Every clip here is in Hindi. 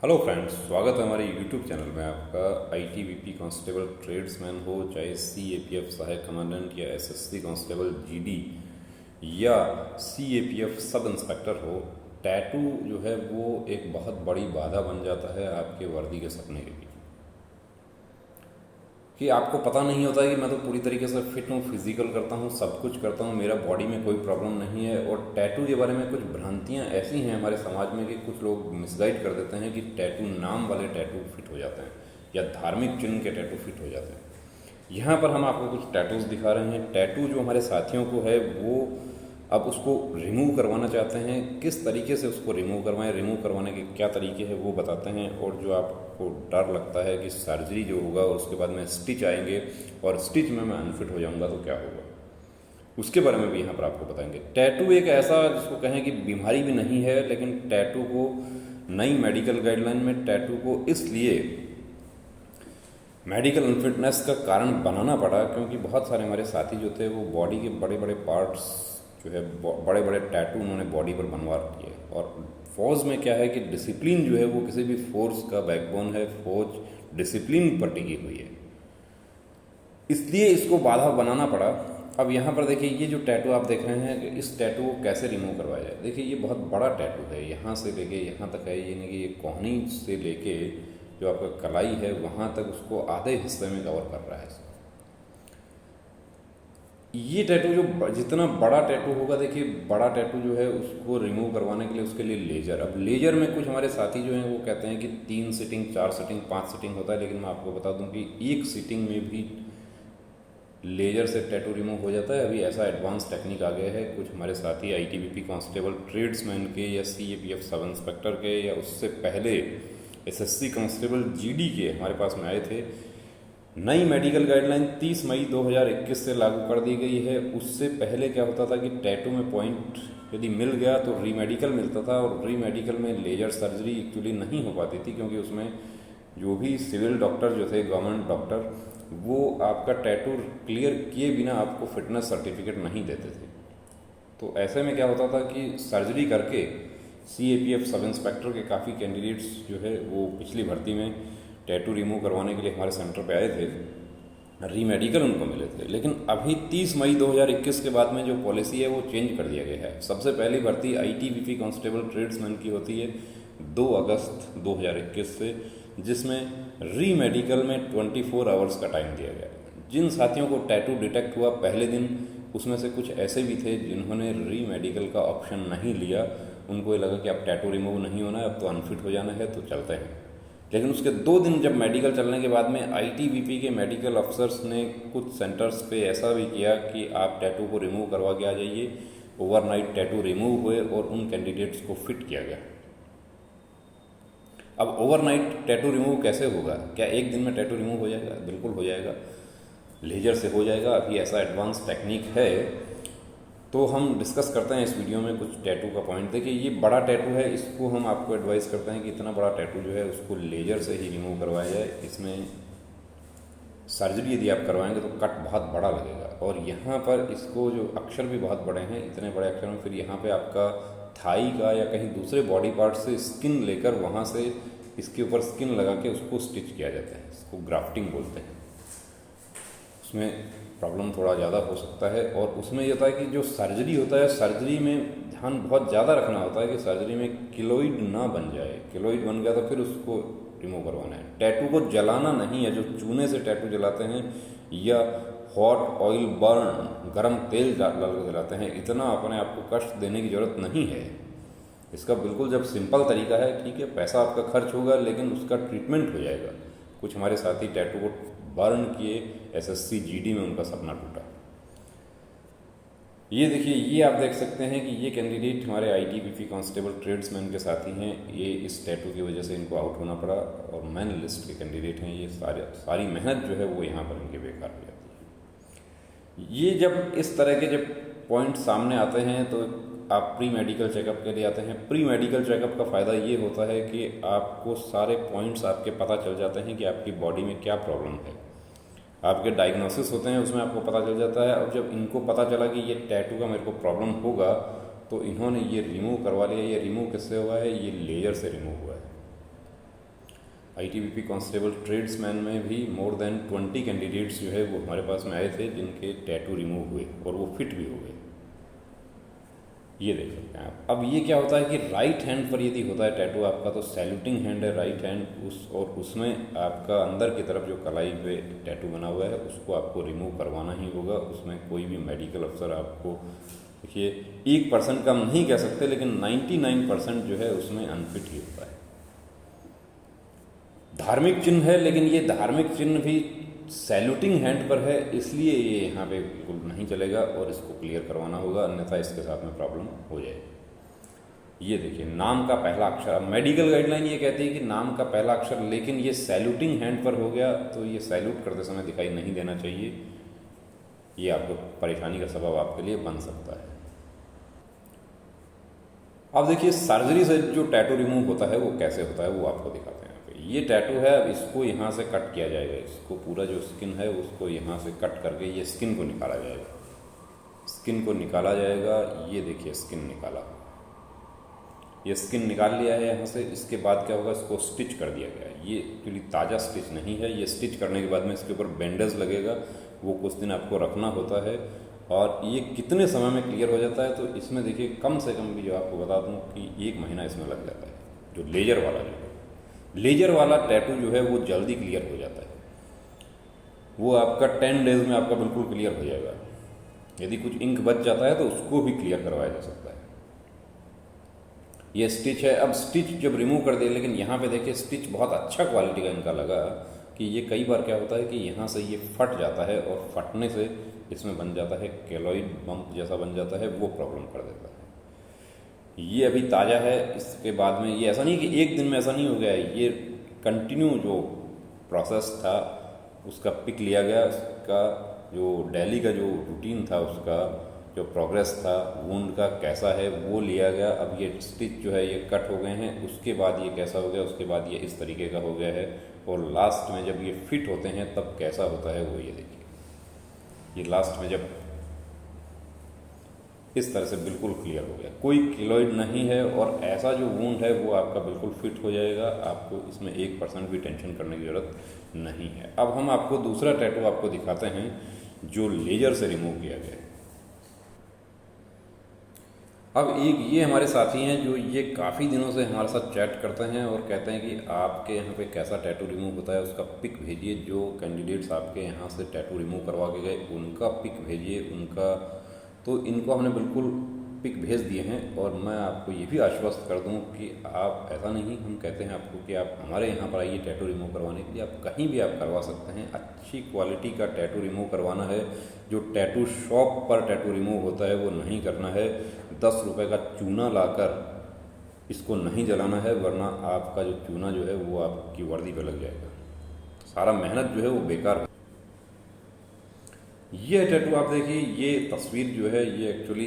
हेलो फ्रेंड्स, स्वागत है हमारे यूट्यूब चैनल में आपका। आईटीबीपी कांस्टेबल ट्रेड्समैन हो, चाहे सीएपीएफ सहायक कमांडेंट या एसएससी कांस्टेबल जीडी या सीएपीएफ सब इंस्पेक्टर हो, टैटू जो है वो एक बहुत बड़ी बाधा बन जाता है आपके वर्दी के सपने के लिए। कि आपको पता नहीं होता है कि मैं तो पूरी तरीके से फिट हूँ, फिजिकल करता हूँ, सब कुछ करता हूँ, मेरा बॉडी में कोई प्रॉब्लम नहीं है। और टैटू के बारे में कुछ भ्रांतियाँ ऐसी हैं हमारे समाज में कि कुछ लोग मिसगाइड कर देते हैं कि टैटू, नाम वाले टैटू फिट हो जाते हैं या धार्मिक चिन्ह के टैटू फिट हो जाते हैं। यहाँ पर हम आपको कुछ टैटूज दिखा रहे हैं। टैटू जो हमारे साथियों को है वो अब उसको रिमूव करवाना चाहते हैं। किस तरीके से उसको रिमूव करवाएं, रिमूव करवाने के क्या तरीके हैं वो बताते हैं। और जो आपको डर लगता है कि सर्जरी जो होगा और उसके बाद में स्टिच आएंगे और स्टिच में मैं अनफिट हो जाऊंगा तो क्या होगा, उसके बारे में भी यहाँ पर आपको बताएंगे। टैटू एक ऐसा जिसको कहें कि बीमारी भी नहीं है, लेकिन टैटू को नई मेडिकल गाइडलाइन में टैटू को इसलिए मेडिकल अनफिटनेस का कारण बनाना पड़ा क्योंकि बहुत सारे हमारे साथी जो थे वो बॉडी के बड़े बड़े पार्ट्स जो है बड़े बड़े टैटू उन्होंने बॉडी पर बनवा रखी है। और फौज में क्या है कि डिसिप्लिन जो है वो किसी भी फोर्स का बैकबोन है। फौज डिसिप्लिन पर टिकी हुई है, इसलिए इसको बाधा बनाना पड़ा। अब यहाँ पर देखिए, ये जो टैटू आप देख रहे हैं कि इस टैटू को कैसे रिमूव करवाया जाए। देखिए ये बहुत बड़ा टैटू है, यहाँ से लेके यहाँ तक है। ये नहीं कि ये कोहनी से लेके जो आपका कलाई है वहाँ तक उसको आधे हिस्से में कवर कर रहा है। ये टैटू जो जितना बड़ा टैटू होगा, देखिए बड़ा टैटू जो है उसको रिमूव करवाने के लिए उसके लिए लेजर। अब लेजर में कुछ हमारे साथी जो हैं वो कहते हैं कि 3 सीटिंग, 4 सीटिंग, 5 सीटिंग होता है, लेकिन मैं आपको बता दूं कि एक सीटिंग में भी लेजर से टैटू रिमूव हो जाता है। अभी ऐसा एडवांस टेक्निक आ गया है। कुछ हमारे साथी आईटीबीपी कांस्टेबल ट्रेड्समैन के या सीएपीएफ सब इंस्पेक्टर के या उससे पहले एसएससी कांस्टेबल जीडी के हमारे पास में आए थे। नई मेडिकल गाइडलाइन 30 मई 2021 से लागू कर दी गई है। उससे पहले क्या होता था कि टैटू में पॉइंट यदि मिल गया तो रीमेडिकल मिलता था, और रीमेडिकल में लेजर सर्जरी एक्चुअली नहीं हो पाती थी क्योंकि उसमें जो भी सिविल डॉक्टर जो थे, गवर्नमेंट डॉक्टर, वो आपका टैटू क्लियर किए बिना आपको फिटनेस सर्टिफिकेट नहीं देते थे। तो ऐसे में क्या होता था कि सर्जरी करके सीएपीएफ सब इंस्पेक्टर के काफ़ी कैंडिडेट्स जो है वो पिछली भर्ती में टैटू रिमूव करवाने के लिए हमारे सेंटर पे आए थे, रीमेडिकल उनको मिले थे। लेकिन अभी 30 मई 2021 के बाद में जो पॉलिसी है वो चेंज कर दिया गया है। सबसे पहली भर्ती आईटीबीपी कांस्टेबल ट्रेड्समैन की होती है 2 अगस्त 2021 से, जिसमें रीमेडिकल में 24 आवर्स का टाइम दिया गया है। जिन साथियों को टैटू डिटेक्ट हुआ पहले दिन, उसमें से कुछ ऐसे भी थे जिन्होंने रीमेडिकल का ऑप्शन नहीं लिया। उनको ये लगा कि अब टैटू रिमूव नहीं होना है, अब तो अनफिट हो जाना है, तो चलते हैं। लेकिन उसके 2 दिन जब मेडिकल चलने के बाद में आईटीबीपी के मेडिकल अफसर्स ने कुछ सेंटर्स पे ऐसा भी किया कि आप टैटू को रिमूव करवा के आ जाइए। ओवरनाइट टैटू रिमूव हुए और उन कैंडिडेट्स को फिट किया गया। अब ओवरनाइट टैटू रिमूव कैसे होगा? क्या एक दिन में टैटू रिमूव हो जाएगा? बिल्कुल हो जाएगा, लेजर से हो जाएगा। अभी ऐसा एडवांस टेक्निक है। तो हम डिस्कस करते हैं इस वीडियो में कुछ टैटू का पॉइंट। देखिए ये बड़ा टैटू है, इसको हम आपको एडवाइस करते हैं कि इतना बड़ा टैटू जो है उसको लेजर से ही रिमूव करवाया जाए। इसमें सर्जरी यदि आप करवाएंगे तो कट बहुत बड़ा लगेगा। और यहाँ पर इसको जो अक्षर भी बहुत बड़े हैं, इतने बड़े अक्षर में फिर यहाँ पे आपका थाई का या कहीं दूसरे बॉडी पार्ट से स्किन लेकर वहाँ से इसके ऊपर स्किन लगा के उसको स्टिच किया जाता है। इसको ग्राफ्टिंग बोलते हैं। उसमें प्रॉब्लम थोड़ा ज़्यादा हो सकता है। और उसमें ये होता है कि जो सर्जरी होता है, सर्जरी में ध्यान बहुत ज़्यादा रखना होता है कि सर्जरी में किलोइड ना बन जाए। किलोइड बन गया तो फिर उसको रिमूव करवाना है। टैटू को जलाना नहीं है। जो चूने से टैटू जलाते हैं या हॉट ऑयल बर्न, गर्म तेल डाल कर जलाते हैं, इतना अपने आप को कष्ट देने की ज़रूरत नहीं है। इसका बिल्कुल जब सिंपल तरीका है, ठीक है, पैसा आपका खर्च होगा लेकिन उसका ट्रीटमेंट हो जाएगा। कुछ हमारे साथी टैटू को बर्न किए, एसएससी जीडी में उनका सपना टूटा। ये देखिए, ये आप देख सकते हैं कि ये कैंडिडेट हमारे आईटीबीपी कांस्टेबल ट्रेड्समैन के साथी हैं। ये इस टैटू की वजह से इनको आउट होना पड़ा और मैन लिस्ट के कैंडिडेट हैं। ये सारी मेहनत जो है वो यहाँ पर इनके बेकार हो जाती है। ये जब इस तरह के जब पॉइंट सामने आते हैं तो आप प्री मेडिकल चेकअप के लिए आते हैं। प्री मेडिकल चेकअप का फ़ायदा ये होता है कि आपको सारे पॉइंट्स आपके पता चल जाते हैं कि आपकी बॉडी में क्या प्रॉब्लम है। आपके डायग्नोसिस होते हैं, उसमें आपको पता चल जाता है। अब जब इनको पता चला कि ये टैटू का मेरे को प्रॉब्लम होगा तो इन्होंने ये रिमूव करवा लिया। ये रिमूव किससे हुआ है? ये लेजर से रिमूव हुआ है। आईटीबीपी कांस्टेबल ट्रेड्समैन में भी मोर देन 20 कैंडिडेट्स जो है वो हमारे पास में आए थे जिनके टैटू रिमूव हुए और वो फिट भी हो गए। ये देख सकते हैं आप। अब ये क्या होता है कि राइट हैंड पर यदि होता है टैटू आपका, तो सैल्यूटिंग हैंड है राइट हैंड, उसमें आपका अंदर की तरफ जो कलाई पे टैटू बना हुआ है उसको आपको रिमूव करवाना ही होगा। उसमें कोई भी मेडिकल अफसर आपको, देखिए 1% का हम नहीं कह सकते, लेकिन 99% जो है उसमें अनफिट ही होता है। धार्मिक चिन्ह है, लेकिन ये धार्मिक चिन्ह भी सैल्यूटिंग हैंड पर है, इसलिए ये यहाँ पे बिल्कुल नहीं चलेगा और इसको क्लियर करवाना होगा, अन्यथा इसके साथ में प्रॉब्लम हो जाएगी। ये देखिए नाम का पहला अक्षर, अब मेडिकल गाइडलाइन ये कहती है कि नाम का पहला अक्षर, लेकिन ये सैल्यूटिंग हैंड पर हो गया तो ये सैल्यूट करते समय दिखाई नहीं देना चाहिए। ये आपको परेशानी का सबब आपके लिए बन सकता है। अब देखिए सर्जरी से जो टैटू रिमूव होता है वो कैसे होता है वो आपको दिखाते हैं। ये टैटू है, अब इसको यहाँ से कट किया जाएगा, इसको पूरा जो स्किन है उसको यहाँ से कट करके ये स्किन को निकाला जाएगा। स्किन को निकाला जाएगा, ये देखिए स्किन निकाला, ये स्किन निकाल लिया है यहाँ से। इसके बाद क्या होगा, इसको स्टिच कर दिया गया है। ये एक्चुअली ताज़ा स्टिच नहीं है, ये स्टिच करने के बाद में इसके ऊपर बैंडेज लगेगा, वो कुछ दिन आपको रखना होता है। और ये कितने समय में क्लियर हो जाता है, तो इसमें देखिए कम से कम भी जो आपको बता दूँ कि 1 महीना इसमें लग जाता है। जो लेजर वाला जो है, लेजर वाला टैटू जो है वो जल्दी क्लियर हो जाता है, वो आपका 10 डेज में आपका बिल्कुल क्लियर हो जाएगा। यदि कुछ इंक बच जाता है तो उसको भी क्लियर करवाया जा सकता है। ये स्टिच है, अब स्टिच जब रिमूव कर दिया, लेकिन यहाँ पे देखिए स्टिच बहुत अच्छा क्वालिटी का इनका लगा कि ये कई बार क्या होता है कि यहाँ से ये फट जाता है और फटने से इसमें बन जाता है केलॉइड बम्प जैसा बन जाता है, वो प्रॉब्लम कर देता है। ये अभी ताज़ा है, इसके बाद में ये ऐसा नहीं कि एक दिन में ऐसा नहीं हो गया है, ये कंटिन्यू जो प्रोसेस था उसका पिक लिया गया, उसका जो डेली का जो रूटीन था उसका जो प्रोग्रेस था वुंड का कैसा है वो लिया गया। अब ये स्टिच जो है ये कट हो गए हैं, उसके बाद ये कैसा हो गया, उसके बाद ये इस तरीके का हो गया है, और लास्ट में जब ये फिट होते हैं तब कैसा होता है वो ये देखिए। ये लास्ट में जब इस तरह से बिल्कुल क्लियर हो गया, कोई किलोइड नहीं है, और ऐसा जो वुंड है वो आपका बिल्कुल फिट हो जाएगा। आपको इसमें 1% भी टेंशन करने की ज़रूरत नहीं है। अब हम आपको दूसरा टैटू आपको दिखाते हैं जो लेजर से रिमूव किया गया है। अब एक ये हमारे साथी हैं जो ये काफ़ी दिनों से हमारे साथ चैट करते हैं और कहते हैं कि आपके यहाँ पे कैसा टैटू रिमूव होता है उसका पिक भेजिए। जो कैंडिडेट्स आपके यहाँ से टैटू रिमूव करवा के गए उनका पिक भेजिए उनका। तो इनको हमने बिल्कुल पिक भेज दिए हैं, और मैं आपको ये भी आश्वस्त कर दूं कि आप ऐसा नहीं, हम कहते हैं आपको कि आप हमारे यहाँ पर आइए टैटू रिमूव करवाने के लिए, आप कहीं भी आप करवा सकते हैं। अच्छी क्वालिटी का टैटू रिमूव करवाना है। जो टैटू शॉप पर टैटू रिमूव होता है वो नहीं करना है। 10 रुपये का चूना लाकर इसको नहीं जलाना है, वरना आपका जो चूना जो है वो आपकी वर्दी पे लग जाएगा, सारा मेहनत जो है वो बेकार हो। ये टैटू आप देखिए, ये तस्वीर जो है ये एक्चुअली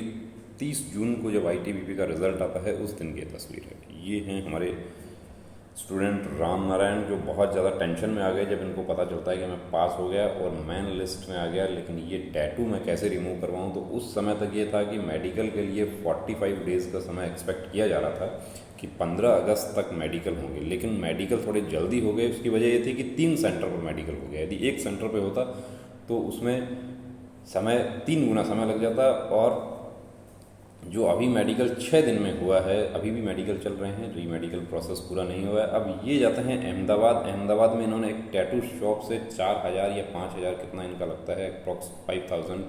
30 जून को जब आईटीबीपी का रिजल्ट आता है उस दिन की तस्वीर है। ये हैं हमारे स्टूडेंट राम नारायण, जो बहुत ज़्यादा टेंशन में आ गए जब इनको पता चलता है कि मैं पास हो गया और मेन लिस्ट में आ गया, लेकिन ये टैटू मैं कैसे रिमूव करवाऊँ। तो उस समय तक ये था कि मेडिकल के लिए 45 डेज़ का समय एक्सपेक्ट किया जा रहा था कि 15 अगस्त तक मेडिकल होंगे, लेकिन मेडिकल थोड़े जल्दी हो गए। उसकी वजह ये थी कि 3 सेंटर पर मेडिकल हो गया। यदि एक सेंटर पर होता तो उसमें समय 3 गुना समय लग जाता, और जो अभी मेडिकल 6 दिन में हुआ है, अभी भी मेडिकल चल रहे हैं, री मेडिकल प्रोसेस पूरा नहीं हुआ है। अब ये जाते हैं अहमदाबाद। अहमदाबाद में इन्होंने एक टैटू शॉप से 4000 या 5000 कितना इनका लगता है, अप्रॉक्स 5000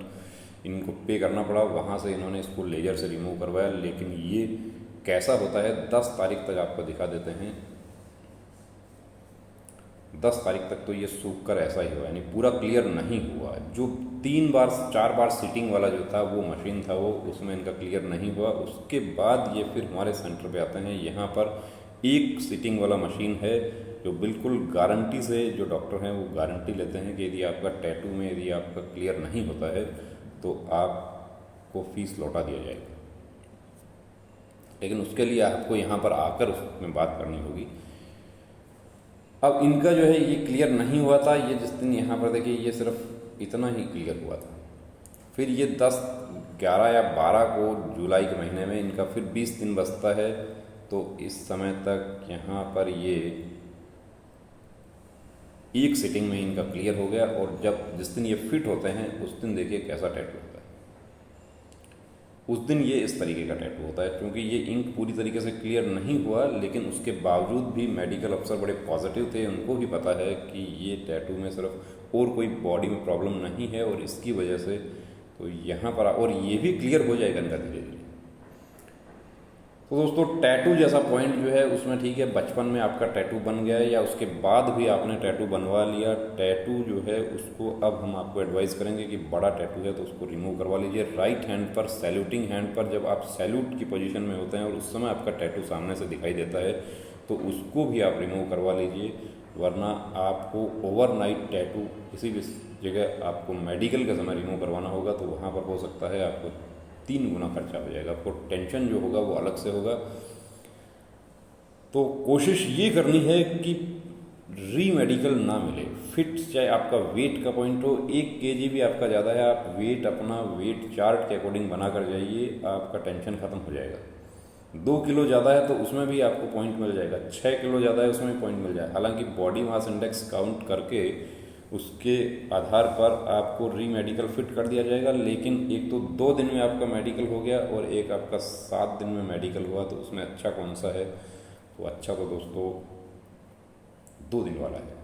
इनको पे करना पड़ा। वहाँ से इन्होंने इसको लेजर से रिमूव करवाया, लेकिन ये कैसा होता है 10 तारीख तक आपको दिखा देते हैं। 10 तारीख तक तो ये सूख कर ऐसा ही हुआ, यानी पूरा क्लियर नहीं हुआ। जो 4 बार सीटिंग वाला जो था वो मशीन था, वो उसमें इनका क्लियर नहीं हुआ। उसके बाद ये फिर हमारे सेंटर पे आते हैं। यहाँ पर एक सीटिंग वाला मशीन है जो बिल्कुल गारंटी से, जो डॉक्टर हैं वो गारंटी लेते हैं कि यदि आपका टैटू में यदि आपका क्लियर नहीं होता है तो आपको फीस लौटा दिया जाएगा। लेकिन उसके लिए आपको यहाँ पर आकर उसमें बात करनी होगी। अब इनका जो है ये क्लियर नहीं हुआ था। ये जिस दिन यहाँ पर देखिए ये सिर्फ इतना ही क्लियर हुआ था। फिर ये 10, 11 या 12 को जुलाई के महीने में इनका फिर 20 दिन बचता है। तो इस समय तक यहाँ पर ये एक सिटिंग में इनका क्लियर हो गया। और जब जिस दिन ये फिट होते हैं उस दिन देखिए कैसा टैटू होता है। उस दिन ये इस तरीके का टैटू होता है, क्योंकि ये इंक पूरी तरीके से क्लियर नहीं हुआ, लेकिन उसके बावजूद भी मेडिकल अफसर बड़े पॉजिटिव थे। उनको भी पता है कि ये टैटू में सिर्फ और कोई बॉडी में प्रॉब्लम नहीं है, और इसकी वजह से तो यहाँ पर और ये भी क्लियर हो जाएगा इनका धीरे धीरे। तो दोस्तों टैटू जैसा पॉइंट जो है उसमें ठीक है, बचपन में आपका टैटू बन गया है या उसके बाद भी आपने टैटू बनवा लिया, टैटू जो है उसको अब हम आपको एडवाइस करेंगे कि बड़ा टैटू है तो उसको रिमूव करवा लीजिए। राइट हैंड पर, सैल्यूटिंग हैंड पर जब आप सैल्यूट की पोजीशन में होते हैं और उस समय आपका टैटू सामने से दिखाई देता है तो उसको भी आप रिमूव करवा लीजिए, वरना आपको ओवरनाइट टैटू किसी भी जगह आपको मेडिकल के समय रिमूव करवाना होगा तो वहाँ पर हो सकता है आपको 3 गुना खर्चा हो जाएगा। आपको टेंशन जो होगा वो अलग से होगा। तो कोशिश ये करनी है कि रीमेडिकल ना मिले। फिट चाहे आपका वेट का पॉइंट हो, 1 kg भी आपका ज़्यादा है, आप वेट अपना वेट चार्ट के अकॉर्डिंग बना कर जाइए, आपका टेंशन ख़त्म हो जाएगा। 2 किलो ज़्यादा है तो उसमें भी आपको पॉइंट मिल जाएगा, 6 किलो ज़्यादा है उसमें भी पॉइंट मिल जाएगा। हालांकि बॉडी मास इंडेक्स काउंट करके उसके आधार पर आपको रीमेडिकल फिट कर दिया जाएगा, लेकिन एक तो 2 दिन में आपका मेडिकल हो गया और एक आपका 7 दिन में मेडिकल हुआ, तो उसमें अच्छा कौन सा है? तो अच्छा तो दोस्तों 2 दिन वाला है।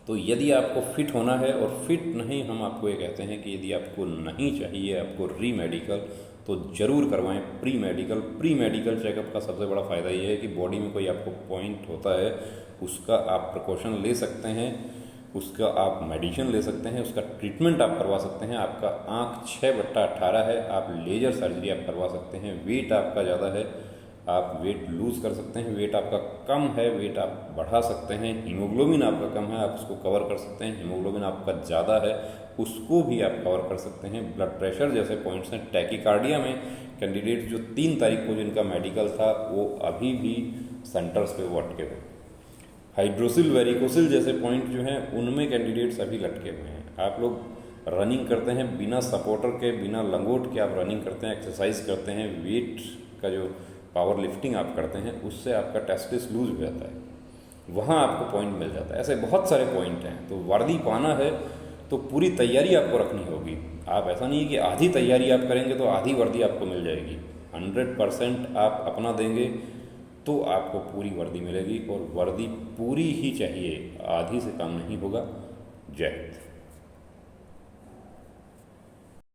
तो यदि आपको फिट होना है, और फिट नहीं हम आपको ये कहते हैं कि यदि आपको नहीं चाहिए आपको रीमेडिकल, तो ज़रूर करवाएं pre medical. Pre medical checkup का सबसे बड़ा फ़ायदा ये है कि बॉडी में कोई आपको पॉइंट होता है उसका आप प्रिकॉशन ले सकते हैं, उसका आप मेडिसिन ले सकते हैं, उसका ट्रीटमेंट आप करवा सकते हैं। आपका आँख 6/18 है, आप लेजर सर्जरी आप करवा सकते हैं। वेट आपका ज़्यादा है, आप वेट लूज़ कर सकते हैं। वेट आपका कम है, वेट आप बढ़ा सकते हैं। हीमोग्लोबिन आपका कम है, आप उसको कवर कर सकते हैं। हीमोग्लोबिन आपका ज़्यादा है, उसको भी आप कवर कर सकते हैं। ब्लड प्रेशर जैसे पॉइंट्स हैं। टैकीकार्डिया में कैंडिडेट जो 3 तारीख को जिनका मेडिकल था वो अभी भी सेंटर्स पे वो अटके हुए। हाइड्रोसिल वेरिकोसिल जैसे पॉइंट जो हैं उनमें कैंडिडेट्स अभी लटके हुए हैं। आप लोग रनिंग करते हैं बिना सपोर्टर के, बिना लंगोट के आप रनिंग करते हैं, एक्सरसाइज करते हैं, वेट का जो पावर लिफ्टिंग आप करते हैं उससे आपका टेस्टिस लूज हो जाता है, वहाँ आपको पॉइंट मिल जाता है। ऐसे बहुत सारे पॉइंट हैं। तो वर्दी पाना है तो पूरी तैयारी आपको रखनी होगी। आप ऐसा नहीं है कि आधी तैयारी आप करेंगे तो आधी वर्दी आपको मिल जाएगी। 100% आप अपना देंगे तो आपको पूरी वर्दी मिलेगी, और वर्दी पूरी ही चाहिए, आधी से कम नहीं होगा। जय हिंद।